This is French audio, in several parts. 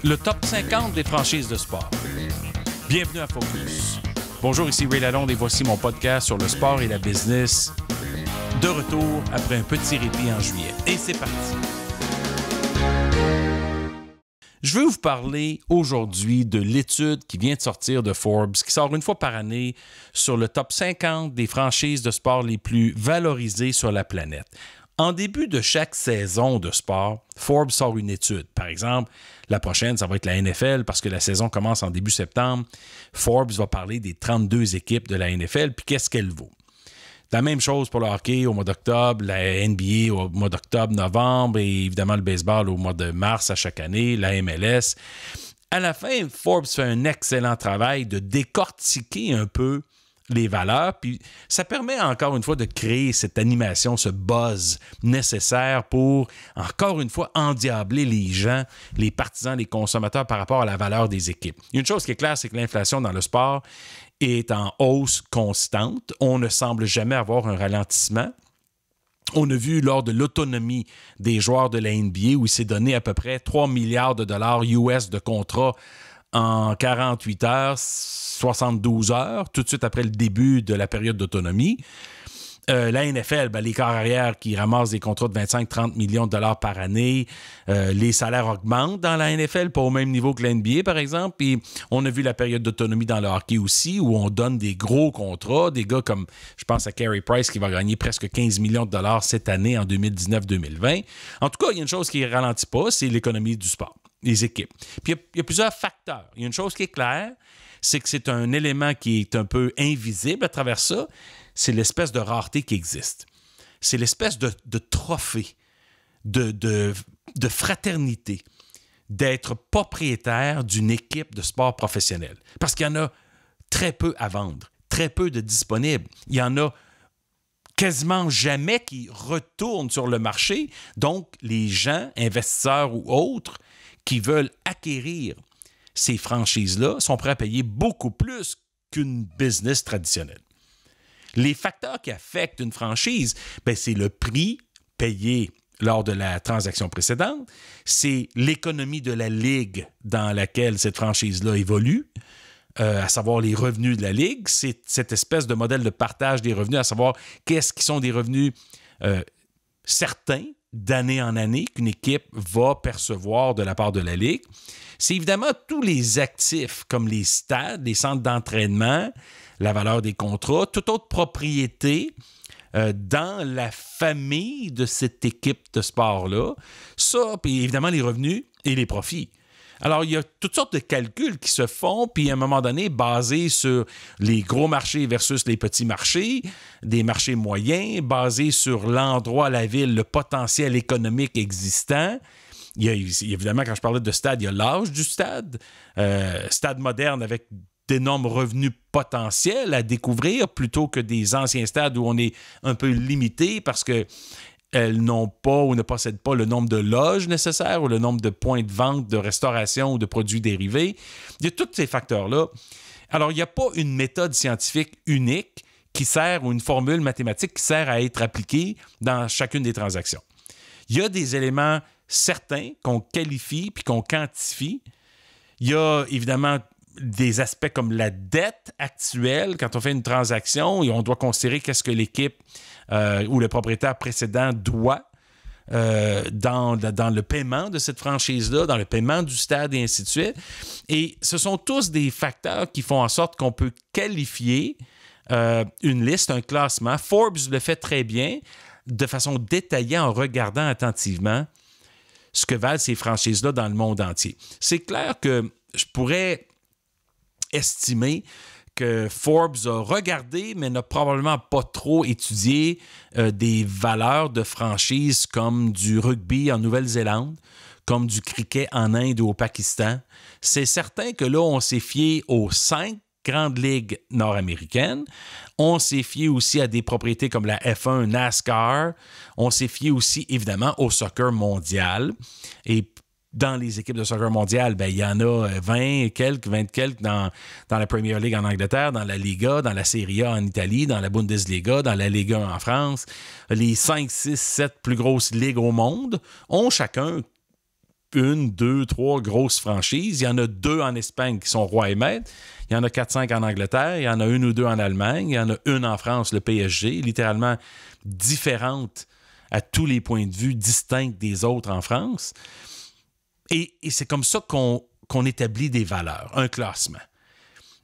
le top 50 des franchises de sport. Bienvenue à Focus. Bonjour, ici Ray Lalonde et voici mon podcast sur le sport et la business. De retour après un petit répit en juillet. Et c'est parti. Je veux vous parler aujourd'hui de l'étude qui vient de sortir de Forbes, qui sort une fois par année sur le top 50 des franchises de sport les plus valorisées sur la planète. En début de chaque saison de sport, Forbes sort une étude. Par exemple, la prochaine, ça va être la NFL parce que la saison commence en début septembre. Forbes va parler des 32 équipes de la NFL puis qu'est-ce qu'elle vaut. La même chose pour le hockey au mois d'octobre, la NBA au mois d'octobre, novembre et évidemment le baseball au mois de mars à chaque année, la MLS. À la fin, Forbes fait un excellent travail de décortiquer un peu les valeurs, puis ça permet encore une fois de créer cette animation, ce buzz nécessaire pour, encore une fois, endiabler les gens, les partisans, les consommateurs par rapport à la valeur des équipes. Une chose qui est claire, c'est que l'inflation dans le sport est en hausse constante. On ne semble jamais avoir un ralentissement. On a vu lors de l'autonomie des joueurs de la NBA où il s'est donné à peu près 3 milliards de dollars US de contrats en 48 heures, 72 heures, tout de suite après le début de la période d'autonomie. La NFL, les corps arrière qui ramassent des contrats de 25-30 millions de dollars par année. Les salaires augmentent dans la NFL, pas au même niveau que la NBA, par exemple. Puis on a vu la période d'autonomie dans le hockey aussi, où on donne des gros contrats. Des gars comme, je pense à Carey Price, qui va gagner presque 15 millions de dollars cette année, en 2019-2020. En tout cas, il y a une chose qui ne ralentit pas, c'est l'économie du sport, les équipes. Puis il y a plusieurs facteurs. Il y a une chose qui est claire, c'est que c'est un élément qui est un peu invisible à travers ça, c'est l'espèce de rareté qui existe. C'est l'espèce de trophée, de fraternité, d'être propriétaire d'une équipe de sport professionnel. Parce qu'il y en a très peu à vendre, très peu de disponibles. Il y en a quasiment jamais qui retournent sur le marché. Donc, les gens, investisseurs ou autres, qui veulent acquérir ces franchises-là sont prêts à payer beaucoup plus qu'une business traditionnelle. Les facteurs qui affectent une franchise, c'est le prix payé lors de la transaction précédente, c'est l'économie de la ligue dans laquelle cette franchise-là évolue, à savoir les revenus de la ligue, c'est cette espèce de modèle de partage des revenus, à savoir qu'est-ce qui sont des revenus certains d'année en année qu'une équipe va percevoir de la part de la ligue. C'est évidemment tous les actifs comme les stades, les centres d'entraînement, la valeur des contrats, toute autre propriété dans la famille de cette équipe de sport-là. Ça, puis évidemment les revenus et les profits. Alors, il y a toutes sortes de calculs qui se font, puis à un moment donné, basés sur les gros marchés versus les petits marchés, des marchés moyens, basés sur l'endroit, la ville, le potentiel économique existant. Il y a évidemment, quand je parlais de stade, il y a l'âge du stade. Stade moderne avec d'énormes revenus potentiels à découvrir plutôt que des anciens stades où on est un peu limité parce que elles n'ont pas ou ne possèdent pas le nombre de loges nécessaires ou le nombre de points de vente, de restauration ou de produits dérivés. Il y a tous ces facteurs-là. Alors, il n'y a pas une méthode scientifique unique qui sert ou une formule mathématique qui sert à être appliquée dans chacune des transactions. Il y a des éléments certains qu'on qualifie puis qu'on quantifie. Il y a évidemment des aspects comme la dette actuelle. Quand on fait une transaction, et on doit considérer qu'est-ce que l'équipe ou le propriétaire précédent doit dans le paiement de cette franchise-là, dans le paiement du stade et ainsi de suite. Et ce sont tous des facteurs qui font en sorte qu'on peut qualifier une liste, un classement. Forbes le fait très bien, de façon détaillée en regardant attentivement ce que valent ces franchises-là dans le monde entier. C'est clair que je pourrais estimer que Forbes a regardé, mais n'a probablement pas trop étudié des valeurs de franchises comme du rugby en Nouvelle-Zélande, comme du cricket en Inde ou au Pakistan. C'est certain que là, on s'est fié aux 5 grandes ligues nord-américaines. On s'est fié aussi à des propriétés comme la F1, NASCAR. On s'est fié aussi, évidemment, au soccer mondial. Et dans les équipes de soccer mondial, il y en a 20 quelques dans la Premier League en Angleterre, dans la Liga, dans la Serie A en Italie, dans la Bundesliga, dans la Ligue 1 en France. Les 5, 6, 7 plus grosses ligues au monde ont chacun une, deux, trois grosses franchises. Il y en a 2 en Espagne qui sont rois et maîtres. Il y en a 4-5 en Angleterre. Il y en a 1 ou 2 en Allemagne. Il y en a 1 en France, le PSG, littéralement différente à tous les points de vue, distincte des autres en France. Et c'est comme ça qu'on établit des valeurs, un classement.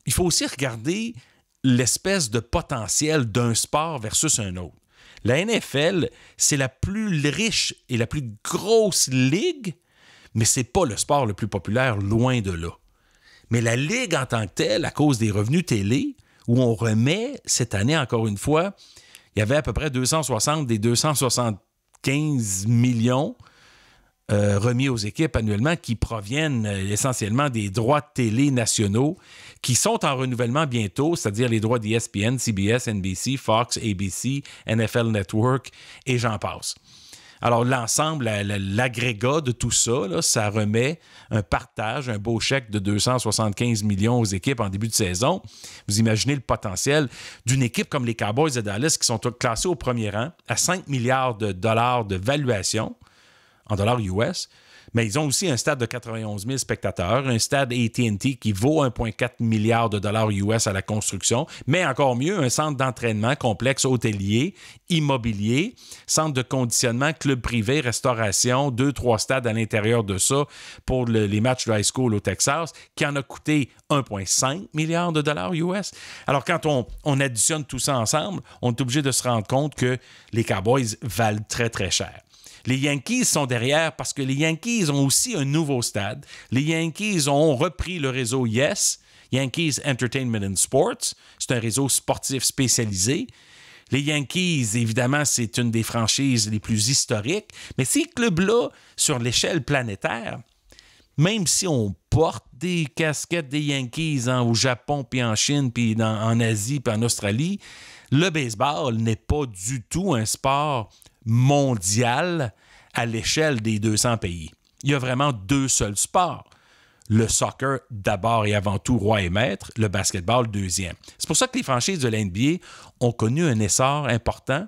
Il faut aussi regarder l'espèce de potentiel d'un sport versus un autre. La NFL, c'est la plus riche et la plus grosse ligue, mais ce n'est pas le sport le plus populaire, loin de là. Mais la ligue en tant que telle, à cause des revenus télé, où on remet, cette année encore une fois, il y avait à peu près 260 des 275 millions remis aux équipes annuellement qui proviennent essentiellement des droits de télé nationaux qui sont en renouvellement bientôt, c'est-à-dire les droits d'ESPN, CBS, NBC, Fox, ABC, NFL Network et j'en passe. Alors, l'ensemble, l'agrégat de tout ça, là, ça remet un partage, un beau chèque de 275 millions aux équipes en début de saison. Vous imaginez le potentiel d'une équipe comme les Cowboys de Dallas qui sont classés au premier rang à 5 milliards de dollars de valuation en dollars US, mais ils ont aussi un stade de 91 000 spectateurs, un stade AT&T qui vaut 1,4 milliard de dollars US à la construction, mais encore mieux, un centre d'entraînement complexe hôtelier, immobilier, centre de conditionnement, club privé, restauration, 2-3 stades à l'intérieur de ça pour les matchs de high school au Texas, qui en a coûté 1,5 milliard de dollars US. Alors, quand on additionne tout ça ensemble, on est obligé de se rendre compte que les Cowboys valent très, très cher. Les Yankees sont derrière parce que les Yankees ont aussi un nouveau stade. Les Yankees ont repris le réseau YES, Yankees Entertainment and Sports. C'est un réseau sportif spécialisé. Les Yankees, évidemment, c'est une des franchises les plus historiques. Mais ces clubs-là, sur l'échelle planétaire, même si on porte des casquettes des Yankees au Japon, puis en Chine, puis en Asie, puis en Australie, le baseball n'est pas du tout un sport mondial à l'échelle des 200 pays. Il y a vraiment 2 seuls sports. Le soccer, d'abord et avant tout, roi et maître. Le basketball, deuxième. C'est pour ça que les franchises de la NBA ont connu un essor important,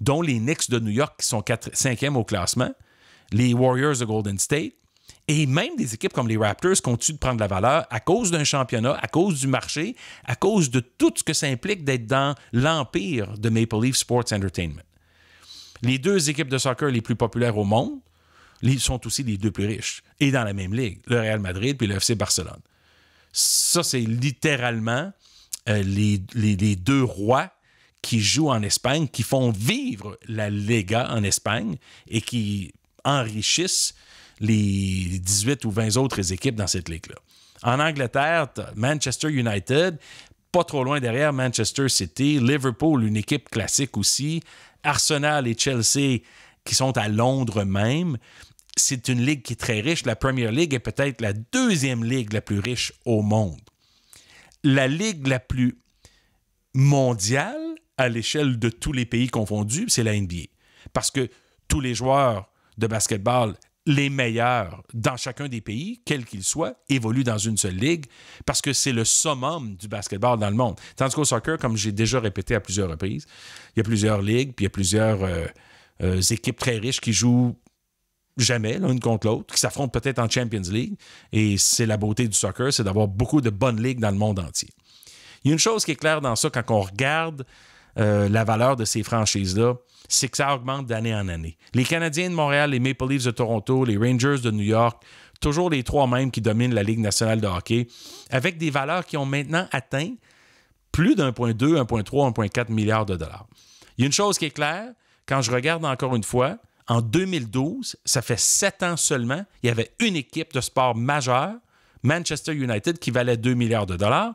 dont les Knicks de New York, qui sont 5e au classement, les Warriors de Golden State, et même des équipes comme les Raptors continuent de prendre de la valeur à cause d'un championnat, à cause du marché, à cause de tout ce que ça implique d'être dans l'empire de Maple Leaf Sports Entertainment. Les 2 équipes de soccer les plus populaires au monde sont aussi les 2 plus riches. Et dans la même ligue, le Real Madrid puis le FC Barcelone. Ça, c'est littéralement les 2 rois qui jouent en Espagne, qui font vivre la Liga en Espagne et qui enrichissent les 18 ou 20 autres équipes dans cette ligue-là. En Angleterre, Manchester United, pas trop loin derrière Manchester City, Liverpool, une équipe classique aussi, Arsenal et Chelsea qui sont à Londres même. C'est une ligue qui est très riche. La Premier League est peut-être la 2e ligue la plus riche au monde. La ligue la plus mondiale à l'échelle de tous les pays confondus, c'est la NBA. Parce que tous les joueurs de basketball, les meilleurs dans chacun des pays, quels qu'ils soient, évoluent dans une seule ligue parce que c'est le summum du basketball dans le monde. Tandis qu'au soccer, comme j'ai déjà répété à plusieurs reprises, il y a plusieurs ligues, puis il y a plusieurs équipes très riches qui jouent jamais l'une contre l'autre, qui s'affrontent peut-être en Champions League. Et c'est la beauté du soccer, c'est d'avoir beaucoup de bonnes ligues dans le monde entier. Il y a une chose qui est claire dans ça quand on regarde la valeur de ces franchises-là, c'est que ça augmente d'année en année. Les Canadiens de Montréal, les Maple Leafs de Toronto, les Rangers de New York, toujours les 3 mêmes qui dominent la Ligue nationale de hockey, avec des valeurs qui ont maintenant atteint plus d'1,2, 1,3, 1,4 milliards de dollars. Il y a une chose qui est claire, quand je regarde encore une fois, en 2012, ça fait 7 ans seulement, il y avait une équipe de sport majeure, Manchester United, qui valait 2 milliards de dollars.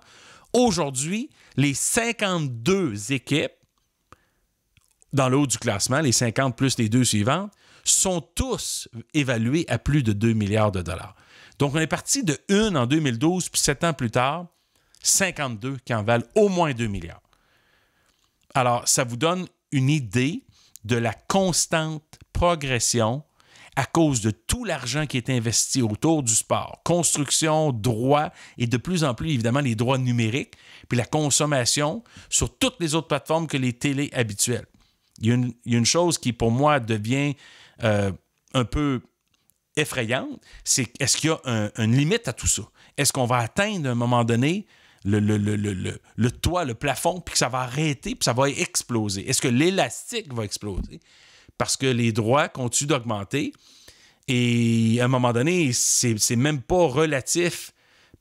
Aujourd'hui, les 52 équipes dans le haut du classement, les 50 plus les 2 suivantes, sont tous évalués à plus de 2 milliards de dollars. Donc, on est parti de 1 en 2012, puis 7 ans plus tard, 52 qui en valent au moins 2 milliards. Alors, ça vous donne une idée de la constante progression à cause de tout l'argent qui est investi autour du sport. Construction, droits et de plus en plus, évidemment, les droits numériques, puis la consommation sur toutes les autres plateformes que les télés habituelles. Il y a une chose qui, pour moi, devient un peu effrayante, c'est est-ce qu'il y a une limite à tout ça? Est-ce qu'on va atteindre à un moment donné le toit, le plafond, puis que ça va arrêter, puis ça va exploser? Est-ce que l'élastique va exploser? Parce que les droits continuent d'augmenter et à un moment donné, c'est même pas relatif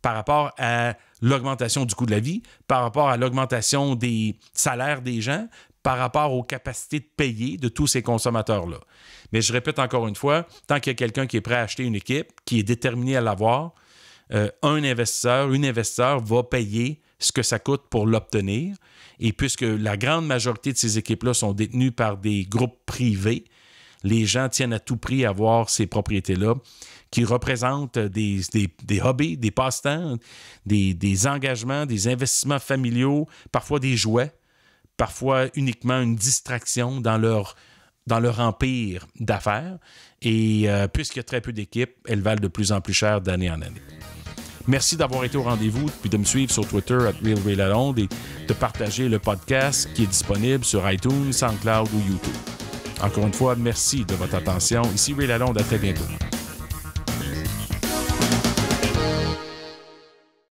par rapport à l'augmentation du coût de la vie, par rapport à l'augmentation des salaires des gens, par rapport aux capacités de payer de tous ces consommateurs-là. Mais je répète encore une fois, tant qu'il y a quelqu'un qui est prêt à acheter une équipe, qui est déterminé à l'avoir, un investisseur va payer ce que ça coûte pour l'obtenir. Et puisque la grande majorité de ces équipes-là sont détenues par des groupes privés, les gens tiennent à tout prix à avoir ces propriétés-là qui représentent des hobbies, des passe-temps, des engagements, des investissements familiaux, parfois des jouets, parfois uniquement une distraction dans leur empire d'affaires. Et puisqu'il y a très peu d'équipes, elles valent de plus en plus cher d'année en année. Merci d'avoir été au rendez-vous, puis de me suivre sur Twitter @RealRayLalonde et de partager le podcast qui est disponible sur iTunes, SoundCloud ou YouTube. Encore une fois, merci de votre attention. Ici Ray Lalonde, à très bientôt.